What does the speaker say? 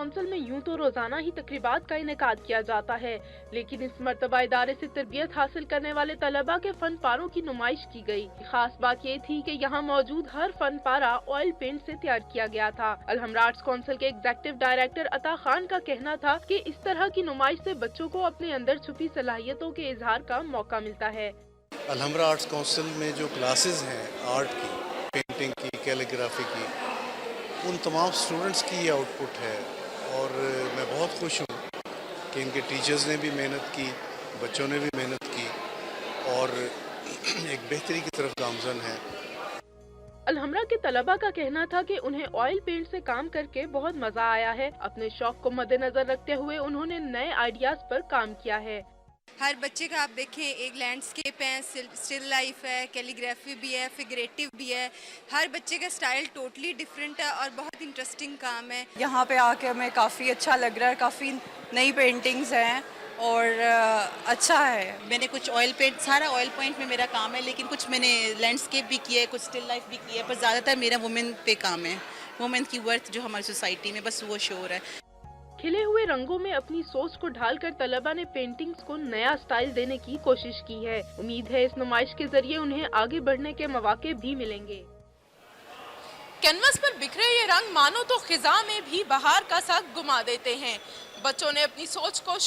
Council में यूं तो रोजाना ही तकरीबात का इनेकाद किया जाता है, लेकिन इस मर्तबा इदारे से तरबियत हासिल करने वाले तलबा के फन पारों की नुमाइश की गई। खास बात ये थी कि यहाँ मौजूद हर फन पारा ऑयल पेंट से तैयार किया गया था। अलहमरा आर्ट्स कौंसिल के एग्जीक्यूटिव डायरेक्टर अता खान का कहना था कि इस तरह की नुमाइश से बच्चों को अपने अंदर छुपी सलाहियतों के इजहार का मौका मिलता है। अलहमरा आर्ट्स काउंसिल में जो क्लासेस हैं आर्ट की, पेंटिंग की, कैलीग्राफी की, उन तमाम स्टूडेंट्स की ये आउटपुट है और मैं बहुत खुश हूँ कि इनके टीचर्स ने भी मेहनत की, बच्चों ने भी मेहनत की और एक बेहतरी की तरफ गामजन है। अलहमरा के तलबा का कहना था कि उन्हें ऑयल पेंट से काम करके बहुत मजा आया है। अपने शौक को मद्देनजर रखते हुए उन्होंने नए आइडियाज पर काम किया है। हर बच्चे का आप देखें, एक लैंडस्केप है, स्टिल लाइफ है, कैलीग्राफी भी है, फिगरेटिव भी है। हर बच्चे का स्टाइल टोटली डिफरेंट है और बहुत इंटरेस्टिंग काम है। यहाँ पे आके हमें काफ़ी अच्छा लग रहा है, काफ़ी नई पेंटिंग्स हैं और अच्छा है। मैंने कुछ ऑयल पेंट, सारा ऑयल पेंट में मेरा काम है, लेकिन कुछ मैंने लैंडस्केप भी किया है, कुछ स्टिल लाइफ भी किया है, पर ज़्यादातर मेरा वुमेन पे काम है। वुमेन की वर्थ जो हमारी सोसाइटी में, बस वो शोर है। खिले हुए रंगों में अपनी सोच को ढालकर तलबा ने पेंटिंग्स को नया स्टाइल देने की कोशिश की है। उम्मीद है इस नुमाइश के जरिए उन्हें आगे बढ़ने के मौके भी मिलेंगे। कैनवस पर बिखरे ये रंग मानो तो खिजा में भी बहार का सा गुमा देते हैं। बच्चों ने अपनी सोच को